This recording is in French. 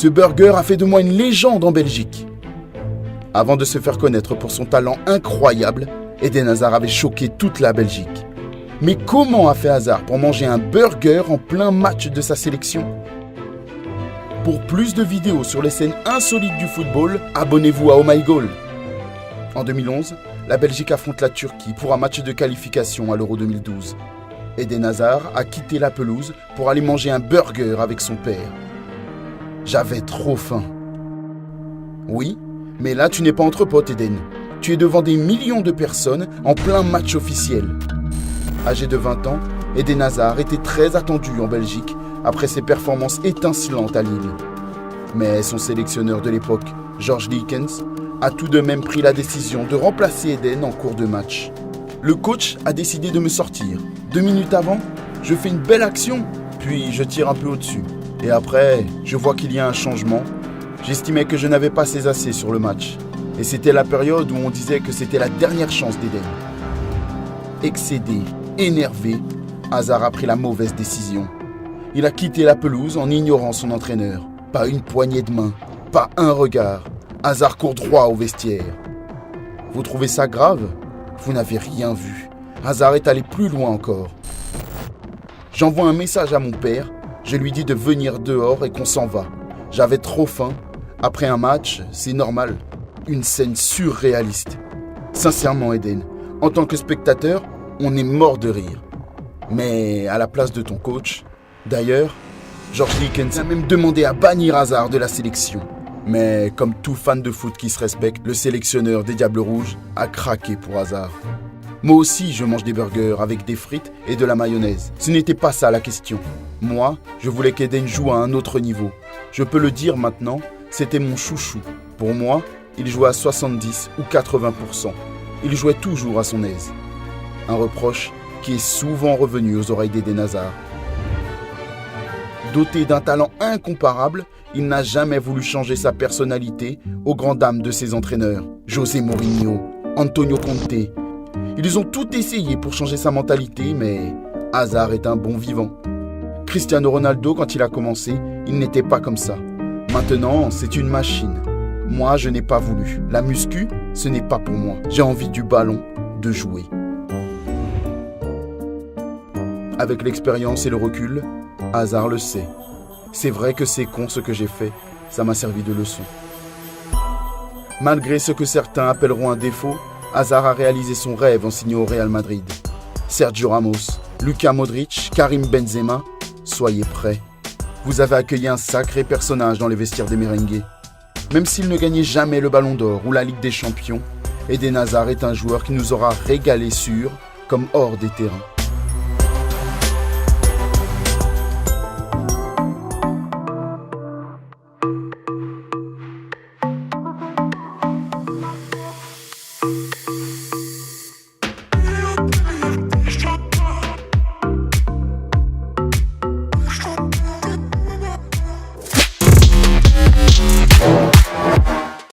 Ce burger a fait de moi une légende en Belgique. Avant de se faire connaître pour son talent incroyable, Eden Hazard avait choqué toute la Belgique. Mais comment a fait Hazard pour manger un burger en plein match de sa sélection ? Pour plus de vidéos sur les scènes insolites du football, abonnez-vous à Oh My Goal. En 2011, la Belgique affronte la Turquie pour un match de qualification à l'Euro 2012. Eden Hazard a quitté la pelouse pour aller manger un burger avec son père. J'avais trop faim. Oui, mais là tu n'es pas entre potes, Eden. Tu es devant des millions de personnes en plein match officiel. Âgé de 20 ans, Eden Hazard était très attendu en Belgique après ses performances étincelantes à Lille. Mais son sélectionneur de l'époque, George Leekens, a tout de même pris la décision de remplacer Eden en cours de match. Le coach a décidé de me sortir. 2 minutes avant, je fais une belle action, puis je tire un peu au-dessus. Et après, je vois qu'il y a un changement. J'estimais que je n'avais pas assez sur le match. Et c'était la période où on disait que c'était la dernière chance d'Eden. Excédé, énervé, Hazard a pris la mauvaise décision. Il a quitté la pelouse en ignorant son entraîneur. Pas une poignée de main, pas un regard. Hazard court droit au vestiaire. Vous trouvez ça grave ? Vous n'avez rien vu. Hazard est allé plus loin encore. J'envoie un message à mon père. Je lui dis de venir dehors et qu'on s'en va. J'avais trop faim. Après un match, c'est normal. Une scène surréaliste. Sincèrement, Eden, en tant que spectateur, on est mort de rire. Mais à la place de ton coach, d'ailleurs, George Leekens a même demandé à bannir Hazard de la sélection. Mais comme tout fan de foot qui se respecte, le sélectionneur des Diables Rouges a craqué pour Hazard. Moi aussi, je mange des burgers avec des frites et de la mayonnaise. Ce n'était pas ça la question. Moi, je voulais qu'Eden joue à un autre niveau. Je peux le dire maintenant, c'était mon chouchou. Pour moi, il jouait à 70 ou 80%. Il jouait toujours à son aise. Un reproche qui est souvent revenu aux oreilles d'Eden Hazard. Doté d'un talent incomparable, il n'a jamais voulu changer sa personnalité aux grandes dames de ses entraîneurs. José Mourinho, Antonio Conte. Ils ont tout essayé pour changer sa mentalité, mais Hazard est un bon vivant. Cristiano Ronaldo, quand il a commencé, il n'était pas comme ça. Maintenant, c'est une machine. Moi, je n'ai pas voulu. La muscu, ce n'est pas pour moi. J'ai envie du ballon, de jouer. Avec l'expérience et le recul, Hazard le sait. C'est vrai que c'est con ce que j'ai fait. Ça m'a servi de leçon. Malgré ce que certains appelleront un défaut, Hazard a réalisé son rêve en signant au Real Madrid. Sergio Ramos, Luka Modric, Karim Benzema, soyez prêts. Vous avez accueilli un sacré personnage dans les vestiaires des merengues. Même s'il ne gagnait jamais le Ballon d'Or ou la Ligue des Champions, Eden Hazard est un joueur qui nous aura régalé sur comme hors des terrains.